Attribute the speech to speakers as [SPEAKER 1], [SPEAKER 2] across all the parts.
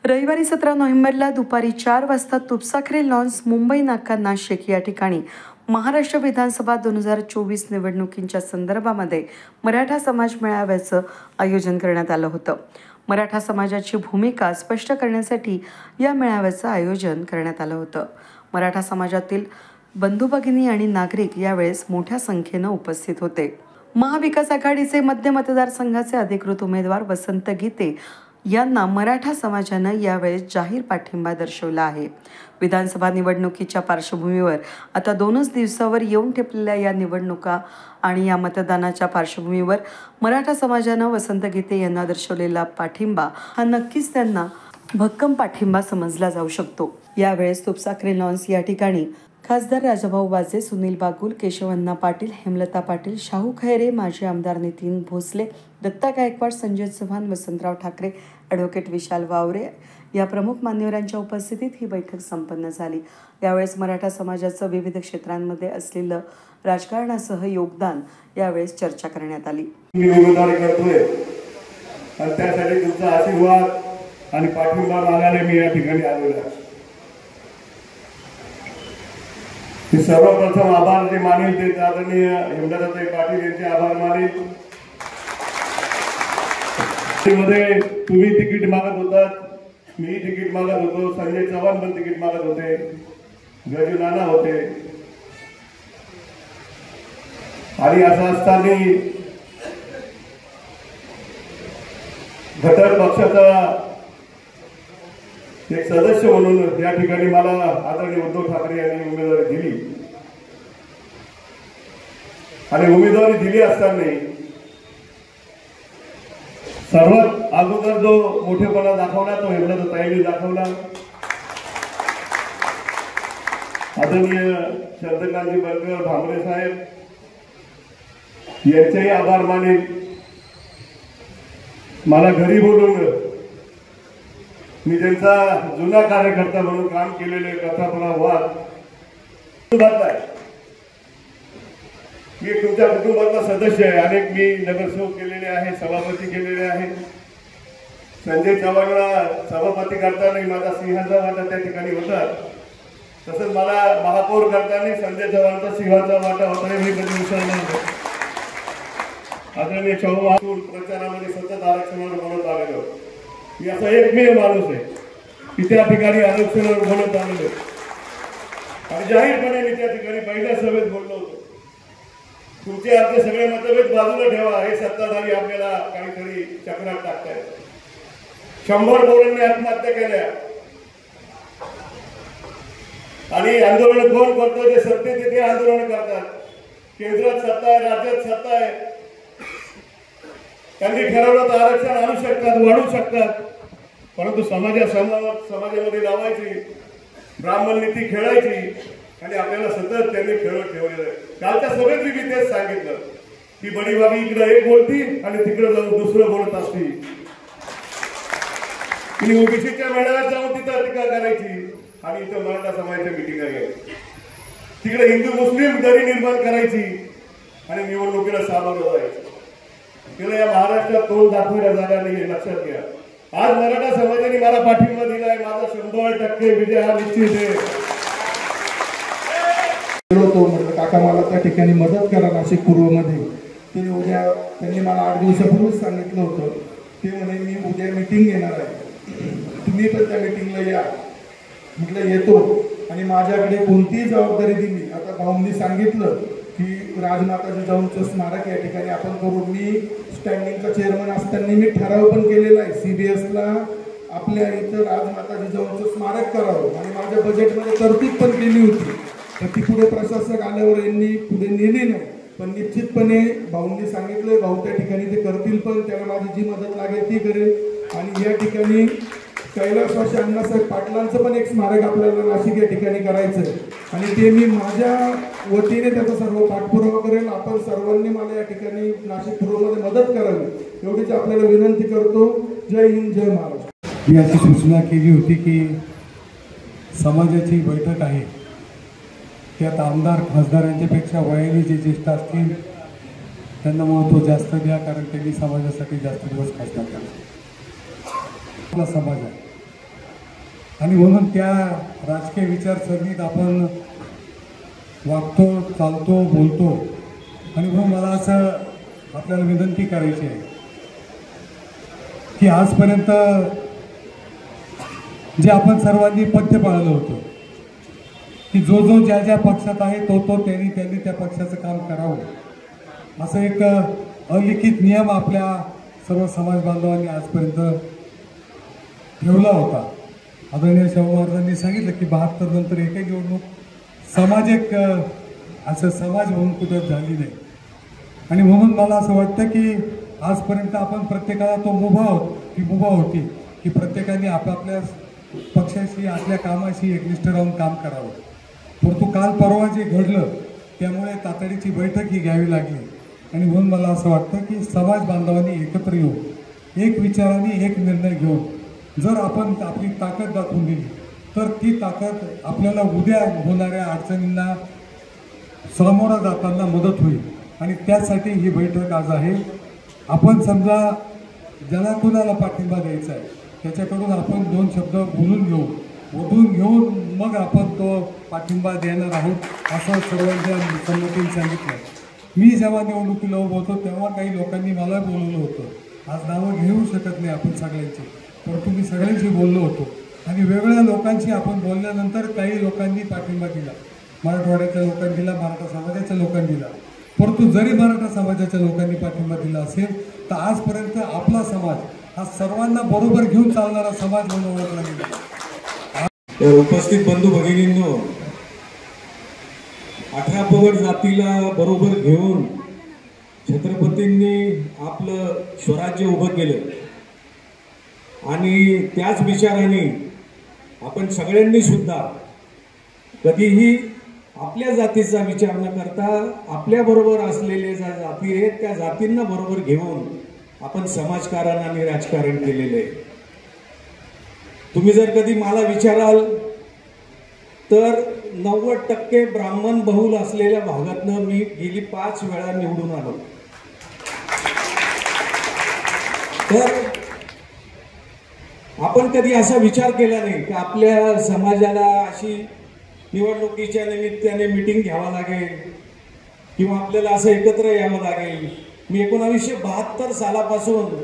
[SPEAKER 1] रविवारी 17 नोव्हेंबरला दुपारी 4 वाजता तुपसाखरे लॉन्स मुंबई नाका नाशिक या ठिकाणी महाराष्ट्र विधानसभा 2024 निवडणुकींच्या संदर्भामध्ये मराठा समाज मेळाव्याचं आयोजन करण्यात आलं होतं। मराठा समाजाची भूमिका स्पष्ट करण्यासाठी या मेळाव्याचं आयोजन करण्यात आलं होतं। मराठा समाजातील बंधू भगिनी आणि नागरिक यावेळेस मोठ्या संख्येने उपस्थित होते। महाविकास आघाडीचे मध्य मतदारसंघाचे अधिकृत उमेदवार वसंत गीते यांना मराठा समाजाने यावेळेस जाहीर पाठिंबा दर्शवला आहे। विधानसभा निवडणुकीच्या पार्श्वभूमीवर आता 2च दिवसावर येऊन ठेपलेल्या या निवडणुका आणि या मतदानाच्या पार्श्वभूमीवर मराठा समाजाने वसंत गीते यांना दर्शवलेला पाठिंबा हा नक्कीच त्यांना भक्कम पाठिंबा समजला जाऊ शकतो। यावेळेस तुपसाखरे लॉन्स या ठिकाणी खासदार राजाभाऊ वाजे, सुनील बागुल, केशवअण्णा पाटील, हेमलता पाटील, शाहू खैरे, माजी आमदार नितीन भोसले, दत्ता गायकवाड, संजय चव्हाण, वसंतराव ठाकरे, ॲडव्होकेट विशाल वावरे या प्रमुख मान्यवरांच्या उपस्थितीत ही बैठक संपन्न झाली। यावेळेस मराठा समाजाचं विविध क्षेत्रांमध्ये असलेलं राजकारणासह योगदान यावेळेस चर्चा करण्यात आली।
[SPEAKER 2] मी उमेदवारी करतोय आणि त्यासाठी तुमचा आशीर्वाद आणि पाठिंबा मागायला मी या ठिकाणी आलेलो आहे। सर्वप्रथम आभार जे मानेल ते आदरणीय हेमलताताई पाटील यांचे आभार मानेल। मध्ये तुम्ही तिकीट मागत होतात, मी तिकीट मागत होतो, संजय चव्हाण पण तिकीट मागत होते, गजू नाना होते आणि असं असताना घटक पक्षाचा एक सदस्य म्हणून या ठिकाणी मला आदरणीय उद्धव ठाकरे यांनी उमेदवारी दिली आणि उमेदवारी दिली असताना सर्वात अगोदर जो मोठेपणा दाखवला तो हेमलताताईंनी दाखवला। आदरणीय चंद्रकांतजी बलकर भांबरे साहेब यांचेही आभार मानेल। मला घरी बोलून मी त्यांचा जुना कार्यकर्ता म्हणून काम केलेले कथापणा वाद मी तुमच्या कुटुंबातला सदस्य आहे। अनेक मी नगरसेवक केलेले आहे, सभापती केलेले आहे। संजय चव्हाणला सभापती करताना माझा सिंहाचा वाटा त्या ठिकाणी होता, तसंच मला महापौर करताना संजय चव्हाणचा सिंहाचा वाटा होता हे मी कधी विसरलो नाही। आदरणीय चव्हाण प्रचारामध्ये सतत आरक्षणावर बोलत आलेलो, मी असा एकमेव माणूस आहे की त्या ठिकाणी आरक्षणावर बोलत आलेलो आणि जाहीरपणे मी त्या ठिकाणी पहिल्या सभेत बोललो होतो, तुमचे आपले सगळे मतभेद बाजूला ठेवा, हे सत्ताधारी आपल्याला काहीतरी चक्रात टाकतायत। 100 पोरांनी आत्महत्या केल्या आणि आंदोलन कोण करतो? जे सत्तेत ते आंदोलन करतात। केंद्रात सत्ता आहे, राज्यात सत्ता आहे, त्यांनी ठरवलं तर आरक्षण आणू शकतात, वाढवू शकतात, परंतु समाजामध्ये लावायची ब्राह्मण नीती खेळायची आणि आपल्याला सतत त्यांनी खेळत ठेवलेलं आहे। कालच्या सभेत मी तेच सांगितलं की बडीबागी इकडे एक बोलती आणि तिकडे जाऊन दुसरं बोलत असती। तुम्ही ओबीसीच्या मेळाव्यात जाऊन तिथं टीका करायची आणि इथं मराठा समाजाच्या मिटिंगा घ्यायची, तिकडे हिंदू मुस्लिम दरी निर्माण करायची आणि निवडणुकीला सामोरं जायचं। तिला या महाराष्ट्रात तोंड दाखवायला जागा नाही, लक्षात घ्या। आज मराठा समाजाने मला पाठिंबा दिलाय, माझा 100% विजय हा निश्चित आहे।
[SPEAKER 3] म्हटलं काका मला त्या ठिकाणी मदत करा नाशिक पूर्वमध्ये। त्यांनी मला 8 दिवसापूर्वीच सांगितलं होतं, ते म्हणे मी उद्या मीटिंग घेणार आहे, तुम्ही पण त्या मीटिंगला या। म्हटलं येतो आणि माझ्याकडे कोणतीही जबाबदारी दिली। आता भाऊंनी सांगितलं की राजमाता जिजाऊंचं स्मारक या ठिकाणी आपण करू। मी स्टँडिंगचा चेअरमन असताना मी ठराव पण केलेला आहे CBSला आपल्या इथं राजमाता जिजाऊंचं स्मारक करावं आणि माझ्या बजेटमध्ये तरतूद पण केली होती, तर ती पुढे प्रशासक आल्यावर यांनी पुढे नेली नाही, पण निश्चितपणे भाऊंनी सांगितलं भाऊ त्या ठिकाणी ते करतील, पण त्याला माझी जी मदत लागेल ती करेल। आणि या ठिकाणी कैलासवासी अण्णासाहेब पाटलांचं पण एक स्मारक आपल्याला नाशिक या ठिकाणी करायचं आहे आणि ते मी माझ्या वतीने त्याचा सर्व पाठपुरावा करेल। आपण सर्वांनी मला या ठिकाणी नाशिक पूर्वमध्ये मदत करावी एवढीच आपल्याला विनंती करतो। जय हिंद, जय महाराष्ट्र।
[SPEAKER 4] मी अशी सूचना केली होती की समाजाची बैठक आहे, त्यात आमदार खासदारांच्यापेक्षा वयाने जे ज्येष्ठ असतील त्यांना महत्त्व जास्त द्या, कारण त्यांनी समाजासाठी जास्त दिवस खासदार करतात। आपला समाज आहे आणि म्हणून त्या राजकीय विचारसरणीत आपण वागतो, चालतो, बोलतो. आणि म्हणून मला असं आपल्याला विनंती करायची आहे की आजपर्यंत जे आपण सर्वांनी पथ्य पाळलं होतं की जो जो ज्या ज्या पक्षात आहे तो तो त्यांनी त्या पक्षाचं काम करावं, असं एक अलिखित नियम आपल्या सर्व समाज बांधवांनी आजपर्यंत ठेवला होता. आदरणीय शाहू महाराजांनी सांगितलं की 72 नंतर एकही निवडणूक एक असं समाज म्हणून कुठं झाली नाही. आणि म्हणून मला असं वाटतं की आजपर्यंत आपण प्रत्येकाला तो मुभा होती की प्रत्येकाने आपापल्या पक्षाशी, आपल्या कामाशी एकनिष्ठ राहून काम करावं. परंतु काल परवा जे घडलं त्यामुळे तातडीची बैठक ही घ्यावी लागली. आणि म्हणून मला असं वाटतं की समाज बांधवांनी एकत्र येऊन एक विचाराने एक निर्णय घेऊन जर आपण आपली ताकद दाखवून दिली तर ती ताकद आपल्याला उद्या होणाऱ्या अडचणींना सामोरं जाताना मदत होईल. आणि त्यासाठी ही बैठक आज आहे. आपण समजा ज्याला कुणाला पाठिंबा द्यायचा आहे त्याच्याकडून आपण 2 शब्द ओढून घेऊन मग आपण तो पाठिंबा देणार आहोत असं सर्वांच्या संमतीने सांगितलं. मी जेव्हा निवडणुकीला उभं होतो तेव्हा काही लोकांनी मला बोलवलं होतं. आज नावं घेऊ शकत नाही आपण सगळ्यांची, परंतु मी सगळ्यांशी बोललो होतो. आणि वेगवेगळ्या लोकांशी आपण बोलल्यानंतर काही लोकांनी पाठिंबा दिला, मराठवाड्याच्या लोकांनी दिला, मराठा समाजाच्या लोकांनी दिला. परंतु जरी मराठा समाजाच्या लोकांनी पाठिंबा दिला असेल तर आजपर्यंत आपला समाज हा सर्वांना बरोबर घेऊन चालणारा समाज म्हणून ओळखला गेला.
[SPEAKER 5] उपस्थित बंधू भगिनींनो, 18 पगड जातीला बरोबर घेऊन छत्रपतींनी आपलं स्वराज्य उभं केलं. आणि त्याच विचाराने आपण सगळ्यांनी सुद्धा कधीही आपल्या जातीचा विचार न करता आपल्याबरोबर असलेले ज्या जाती आहेत त्या जातींना बरोबर घेऊन आपण समाजकारण आणि राजकारण केलेले आहे. तुम्ही जर कधी मला विचाराल तर 90% ब्राह्मण बहुल असलेल्या भागातनं मी गेली 5 वेळा निवडून आलो. तर आपण कधी असा विचार केला नाही की आपल्या समाजाला अशी निवडणुकीच्या निमित्ताने मीटिंग घ्यावा लागेल किंवा आपल्याला असं एकत्र यावं लागेल. मी 1972 सालापासून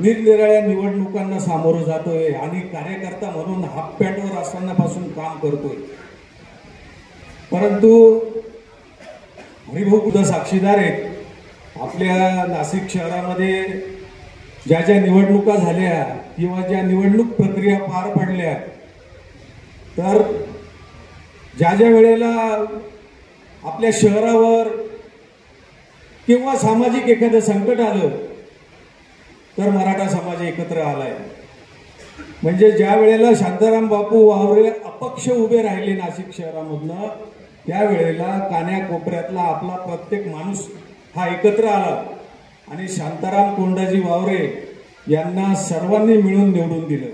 [SPEAKER 5] निरनिराळ्या निवडणुकांना सामोरं जातोय आणि कार्यकर्ता म्हणून हाफ पॅन्टवर असतानापासून काम करतोय. परंतु हरिभाऊ खुदा साक्षीदार आहेत. आपल्या नाशिक शहरामध्ये ज्या ज्या निवडणुका झाल्या किंवा ज्या निवडणूक प्रक्रिया पार पडल्या तर ज्या ज्या वेळेला आपल्या शहरावर किंवा सामाजिक एखादं संकट आलं तर मराठा समाज एकत्र आलाय. म्हणजे ज्या वेळेला शांताराम बापू वावरे अपक्ष उभे राहिले नाशिक शहरामधनं त्यावेळेला कान्याकोपऱ्यातला आपला प्रत्येक माणूस हा एकत्र आला आणि शांताराम कोंडाजी वावरे यांना सर्वांनी मिळून निवडून दिलं.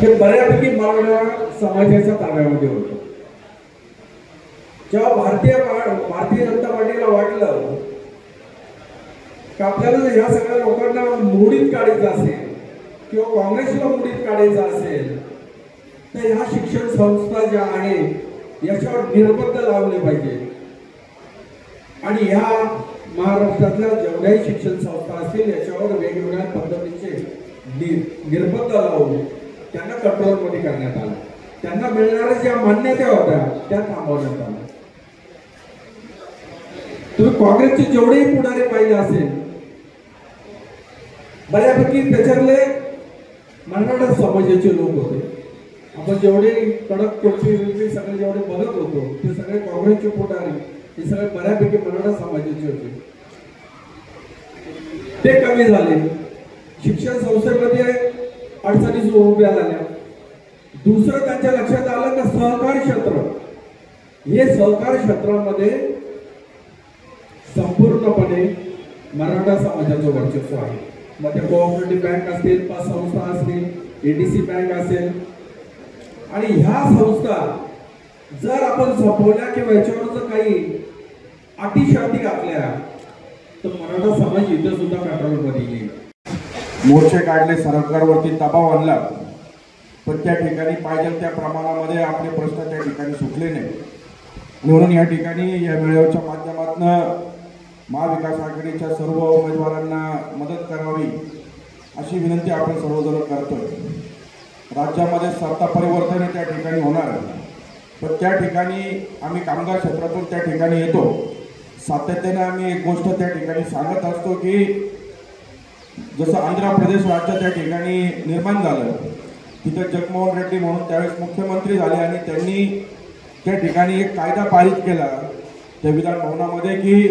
[SPEAKER 6] हे बऱ्यापैकी मराठा समाजाच्या ताब्यामध्ये होतं. जेव्हा भारतीय जनता पार्टीला वाटलं की आपल्याला जर ह्या सगळ्या लोकांना मोडीत काढायचं असेल किंवा काँग्रेसला मोडीत काढायचं असेल तर ह्या शिक्षण संस्था ज्या आहेत याच्यावर निर्बंध लावले पाहिजे. आणि ह्या महाराष्ट्रातल्या जेवढ्याही शिक्षण संस्था असतील याच्यावर वेगवेगळ्या पद्धतीचे निर्बंध लावून त्यांना कंट्रोलमध्ये करण्यात आलं. त्यांना मिळणाऱ्या ज्या मान्यता होत्या त्या थांबवण्यात आल्या. तुम्ही काँग्रेसचे जेवढेही पुढारी पाहिले असेल बऱ्यापैकी त्याच्यातले मराठा समाजाचे लोक होते. आपण जेवढे कडक टोपी सगळे जेवढे बघत होतो ते सगळे काँग्रेसचे पुढारी हे सगळे बऱ्यापैकी मराठा समाजाचे होते. ते कमी झाले. शिक्षण संस्थेमध्ये अडचणी उभ्या झाल्या. दुसरं त्यांच्या लक्षात आलं की सहकार क्षेत्र हे सहकार क्षेत्रामध्ये संपूर्णपणे मराठा समाजाचं वर्चस्व आहे. मग ते कोऑपरेटिव्ह बँक असतील, पतसंस्था असतील, एडीसी बँक असेल आणि ह्या संस्था जर आपण संपवल्या किंवा याच्यावर जर काही अटी शर्ती घातल्या तर मराठा समाज इथे सुद्धा कंट्रोलमध्ये येईल.
[SPEAKER 3] मोर्चे काढले, सरकारवरती दबाव आणला.
[SPEAKER 5] पण त्या ठिकाणी पाहिजे त्या प्रमाणामध्ये आपले प्रश्न त्या ठिकाणी सुटले नाही. म्हणून या ठिकाणी या मेळाव्याच्या माध्यमातून महाविकास आघाडीच्या सर्व उमेदवारांना मदत करावी अशी विनंती आपण सर्वजण करतोय. राज्यामध्ये सत्ता परिवर्तन त्या ठिकाणी होणार आहे, पण त्या ठिकाणी आम्ही कामगार क्षेत्रातून त्या ठिकाणी येतो. सातत्याने आम्ही एक गोष्ट त्या ठिकाणी सांगत असतो की जसं आंध्र प्रदेश राज्य त्या ठिकाणी निर्माण झालं, तिथे जगनमोहन रेड्डी म्हणून त्यावेळेस मुख्यमंत्री झाले आणि त्यांनी त्या ठिकाणी एक कायदा पारित केला त्या विधान भवनामध्ये की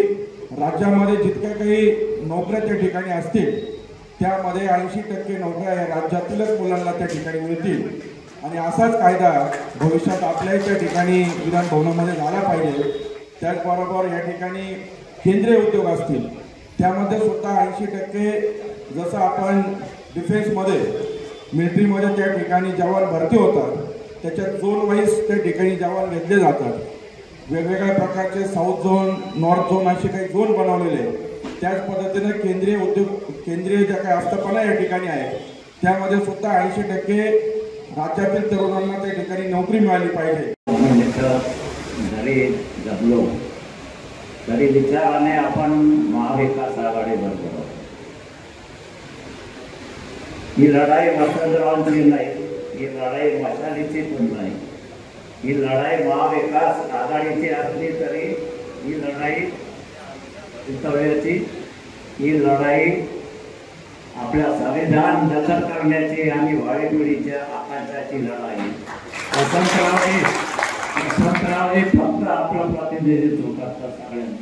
[SPEAKER 5] राज्यामध्ये जितक्या काही नोकऱ्या त्या ठिकाणी असतील त्यामध्ये 80% नोकऱ्या या राज्यातीलच मुलांना त्या ठिकाणी मिळतील. आणि असाच कायदा भविष्यात आपल्याही त्या ठिकाणी विधान भवनामध्ये झाला पाहिजे. त्याचबरोबर या ठिकाणी केंद्रीय उद्योग असतील त्यामध्ये सुद्धा 80% जसं आपण डिफेन्समध्ये मिलिटरीमध्ये त्या ठिकाणी जवान भरती होतात त्याच्यात झोन वाईज त्या ठिकाणी जवान घेतले जातात. वेगवेगळ्या प्रकारचे साऊथ झोन, नॉर्थ झोन असे काही झोन बनवलेले आहेत. त्याच पद्धतीने केंद्रीय उद्योग केंद्रीय ज्या काही आस्थापना या ठिकाणी आहे त्यामध्ये सुद्धा 80% राज्यातील तरुणांना त्या ठिकाणी नोकरी मिळाली पाहिजे.
[SPEAKER 7] जरी जपलो तरी विचाराने आपण महाविकास आघाडी बरोबर. ही लढाई वसंतरावांची नाही, ही लढाई मशालीची पण नाही, ही लढाई महाविकास आघाडीची असली तरी ही लढाई जिंकण्याची, ही लढाई आपल्या संविधान जतन करण्याची आणि भावी पिढीच्या आकांक्षाची लढाई. वसंतरावजी फक्त आपलं प्रतिनिधित्व करतात सगळ्यांना.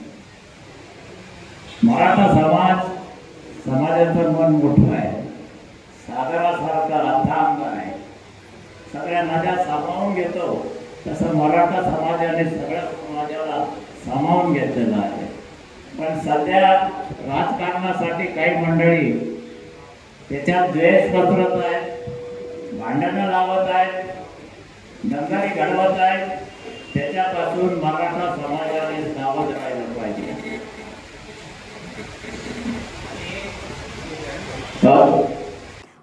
[SPEAKER 7] मराठा समाजाचं मन मोठं आहे, सागरासारखा अथांग आहे, सगळ्या नद्या सामावून घेतो तसं मराठा समाजाने सगळ्या समाजाला सामावून घेतलेलं आहे. पण सध्या राजकारणासाठी काही मंडळी त्याच्यात द्वेष पसरत आहेत, भांडणं लावत आहेत, दंगाई घडवत आहेत. त्याच्यापासून मराठा समाजाने सावध राहिलं पाहिजे.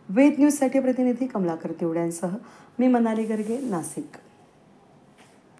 [SPEAKER 1] वेद न्यूजसाठी प्रतिनिधी कमलाकर तिवड्यांसह मी मनाली गर्गे, नाशिक.